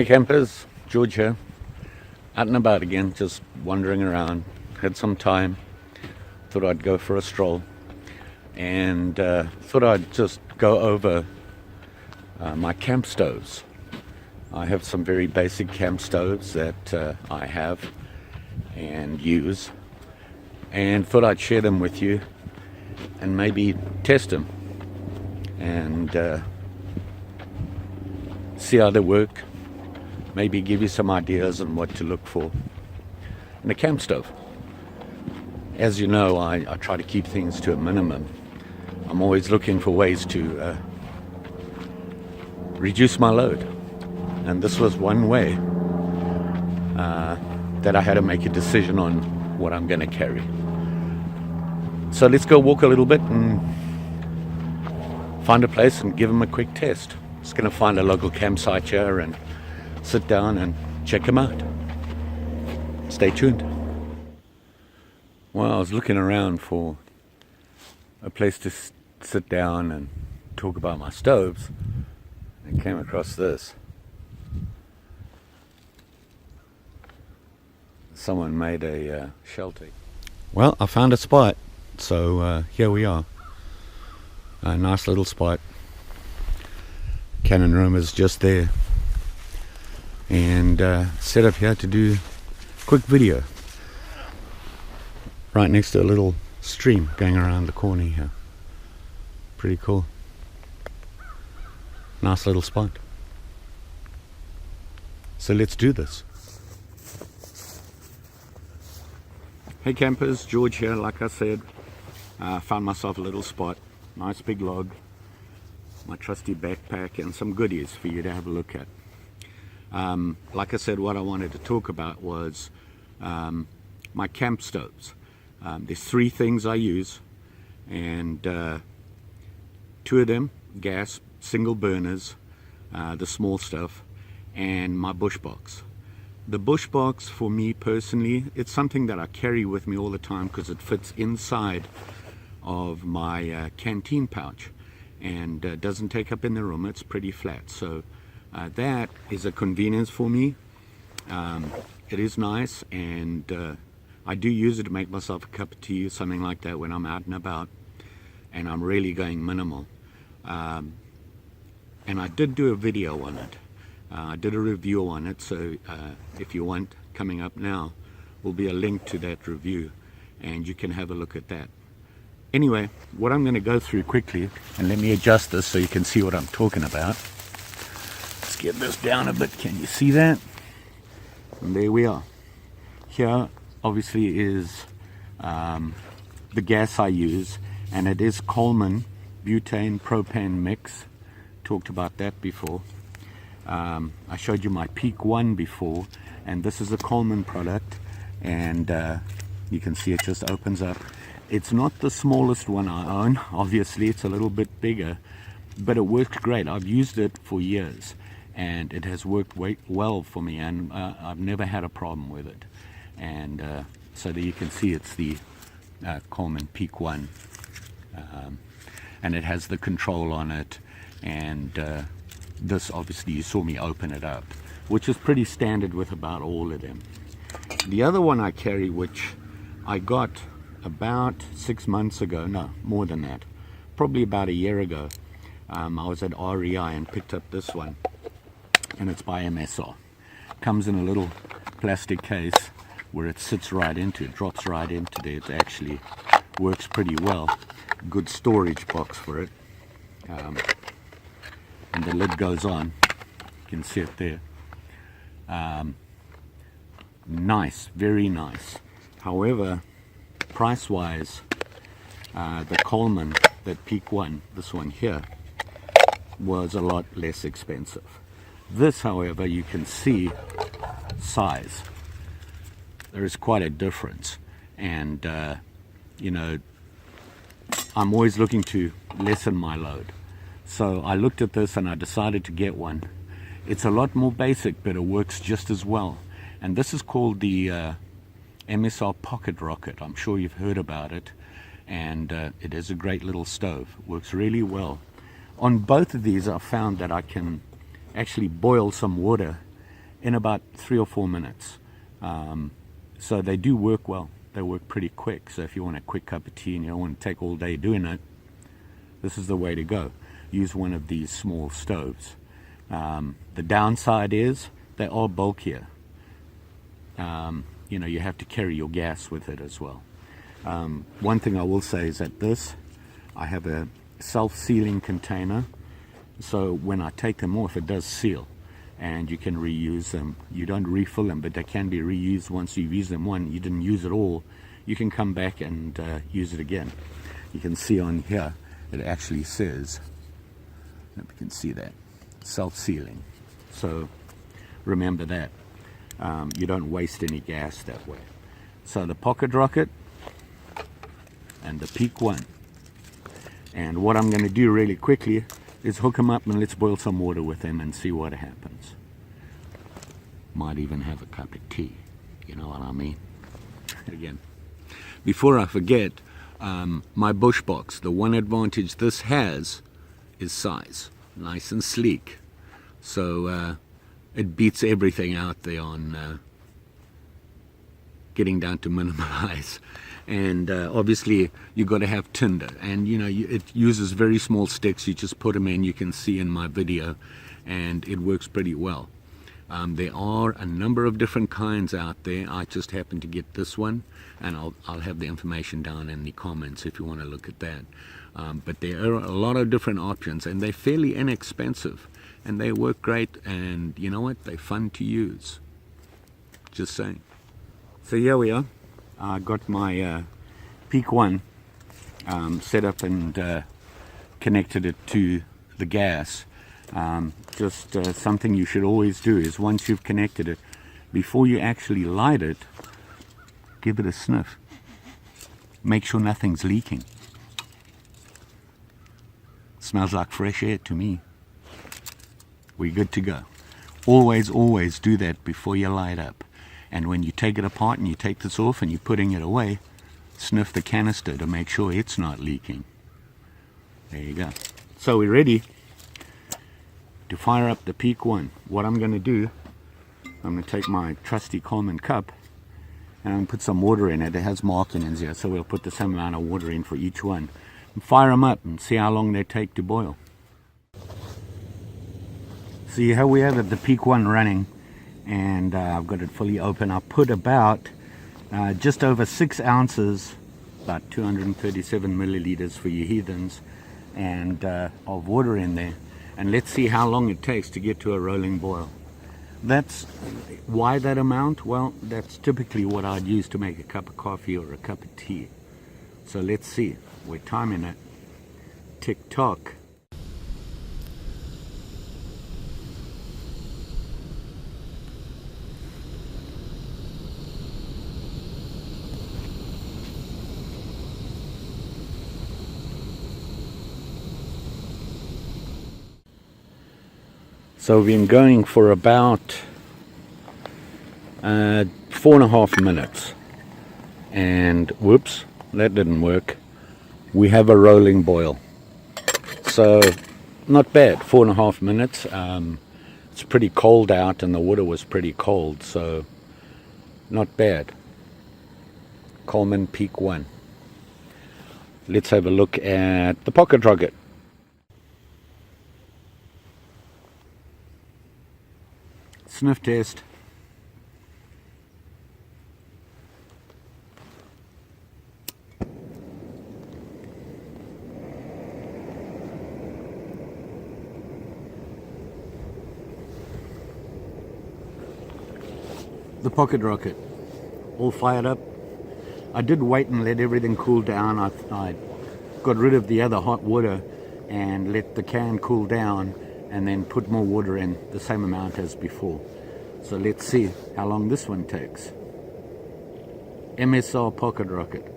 Hey campers, George here, out and about again, just wandering around. Had some time, thought I'd go for a stroll, and thought I'd just go over my camp stoves. I have some very basic camp stoves that I have and use, and thought I'd share them with you and maybe test them and see how they work. Maybe give you some ideas on what to look for in a camp stove. As you know, I try to keep things to a minimum. I'm always looking for ways to reduce my load, and this was one way that I had to make a decision on what I'm going to carry. So let's go walk a little bit and find a place and give them a quick test. Just going to find a local campsite here and sit down and check them out. Stay tuned. Well, I was looking around for a place to sit down and talk about my stoves and came across this. Someone made a shelter. Well, I found a spot, so here we are. A nice little spot. Cannon room is just there, and set up here to do a quick video right next to a little stream going around the corner here. Pretty cool. Nice little spot. So let's do this. Hey campers, George here. Like I said, found myself a little spot. Nice big log, my trusty backpack, and some goodies for you to have a look at. Like I said, what I wanted to talk about was my camp stoves. There's three things I use, and two of them gas single burners, the small stuff, and my bush box. The bush box, for me personally, it's something that I carry with me all the time because it fits inside of my canteen pouch and doesn't take up in the room. It's pretty flat, so that is a convenience for me. It is nice, and I do use it to make myself a cup of tea or something like that when I'm out and about and I'm really going minimal. And I did do a video on it. I did a review on it, so if you want, coming up now will be a link to that review and you can have a look at that. Anyway, what I'm going to go through quickly, and let me adjust this so you can see what I'm talking about. Let's get this down a bit. Can you see that? And there we are. Here obviously is the gas I use, and it is Coleman Butane Propane mix. Talked about that before. I showed you my Peak 1 before, and this is a Coleman product, and you can see it just opens up. It's not the smallest one I own, obviously it's a little bit bigger, but it works great. I've used it for years and it has worked well for me, and I've never had a problem with it. And so there you can see it's the Coleman Peak 1, and it has the control on it, and this obviously you saw me open it up, which is pretty standard with about all of them. The other one I carry, which I got about 6 months ago, no, more than that, probably about a year ago, I was at REI and picked up this one, and it's by MSR. Comes in a little plastic case where it sits right into, it drops right into there. It actually works pretty well. Good storage box for it. And the lid goes on, you can see it there. Nice, very nice. However, price wise, the Coleman, that Peak 1, this one here, was a lot less expensive. This, however, you can see size. There is quite a difference, and you know, I'm always looking to lessen my load. So I looked at this and I decided to get one. It's a lot more basic, but it works just as well. And this is called the MSR PocketRocket. I'm sure you've heard about it, and it is a great little stove. Works really well. On both of these, I found that I can actually boil some water in about 3 or 4 minutes. So they do work well. They work pretty quick. So if you want a quick cup of tea and you don't want to take all day doing it, this is the way to go. Use one of these small stoves. The downside is they are bulkier. You know, you have to carry your gas with it as well. One thing I will say is that I have a self-sealing container, so when I take them off, it does seal, and you can reuse them. You don't refill them, but they can be reused. Once you've used them you didn't use it all, you can come back and use it again. You can see on here, it actually says, if you can see that, self-sealing. So remember that. You don't waste any gas that way. So the PocketRocket and the Peak 1. And what I'm going to do really quickly is hook them up and let's boil some water with them and see what happens. Might even have a cup of tea, you know what I mean? Again, before I forget, my bush box, the one advantage this has is size. Nice and sleek. So it beats everything out there on getting down to minimize. And obviously you've got to have tinder, and you know, it uses very small sticks. You just put them in, you can see in my video, and it works pretty well. There are a number of different kinds out there. I just happen to get this one, and I'll have the information down in the comments if you want to look at that. But there are a lot of different options, and they're fairly inexpensive, and they work great, and you know what, they're fun to use. Just saying. So here we are. I got my Peak 1 set up and connected it to the gas. Just something you should always do is once you've connected it, before you actually light it, give it a sniff. Make sure nothing's leaking. Smells like fresh air to me. We're good to go. Always do that before you light up. And when you take it apart and you take this off and you're putting it away, sniff the canister to make sure it's not leaking. There you go. So we're ready to fire up the Peak 1. What I'm going to do, I'm going to take my trusty Coleman cup and I'm going to put some water in it. It has markings here, so we'll put the same amount of water in for each one. And fire them up and see how long they take to boil. See how we have it, the Peak 1 running. And I've got it fully open. I put about just over 6 ounces, about 237 milliliters for you heathens, and of water in there. And let's see how long it takes to get to a rolling boil. That's why that amount? Well, that's typically what I'd use to make a cup of coffee or a cup of tea. So let's see. We're timing it. Tick tock. So we've been going for about 4.5 minutes, and whoops, that didn't work. We have a rolling boil, so not bad. 4.5 minutes. It's pretty cold out and the water was pretty cold, so not bad. Coleman Peak 1. Let's have a look at the PocketRocket. Sniff test. The PocketRocket, all fired up. I did wait and let everything cool down. I got rid of the other hot water and let the can cool down, and then put more water in, the same amount as before. So let's see how long this one takes. MSR PocketRocket.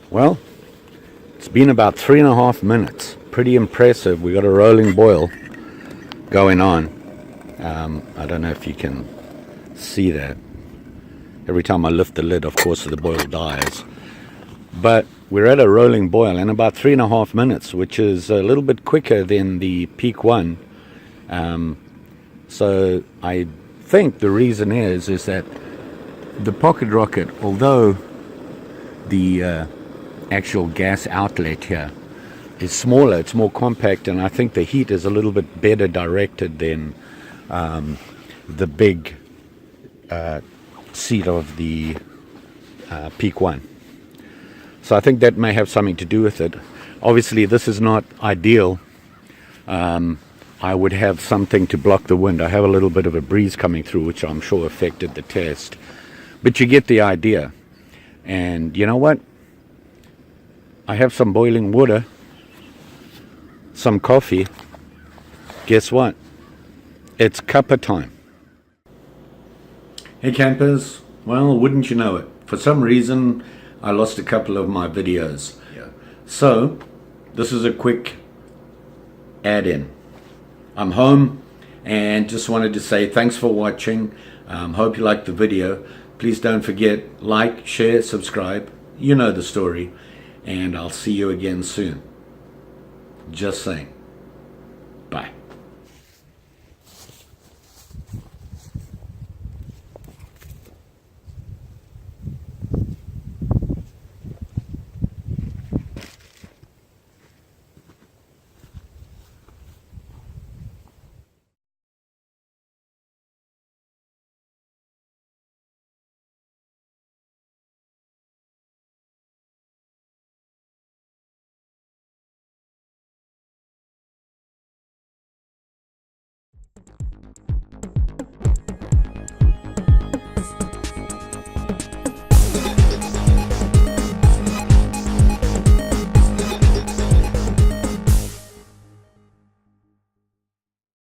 Well, it's been about 3.5 minutes. pretty impressive. We got a rolling boil going on. I don't know if you can see that. Every time I lift the lid, of course, the boil dies. But we're at a rolling boil in about 3.5 minutes, which is a little bit quicker than the Peak 1. So I think the reason is that the PocketRocket, although the actual gas outlet here is smaller, it's more compact, and I think the heat is a little bit better directed than the big seat of the Peak 1. So I think that may have something to do with it. Obviously this is not ideal. I would have something to block the wind. I have a little bit of a breeze coming through, which I'm sure affected the test. But you get the idea. And you know what? I have some boiling water, some coffee. Guess what? It's cuppa time. Hey campers, well, wouldn't you know it? For some reason, I lost a couple of my videos. Yeah. So, this is a quick add-in. I'm home and just wanted to say thanks for watching. Hope you liked the video. Please don't forget, like, share, subscribe. You know the story. And I'll see you again soon. Just saying.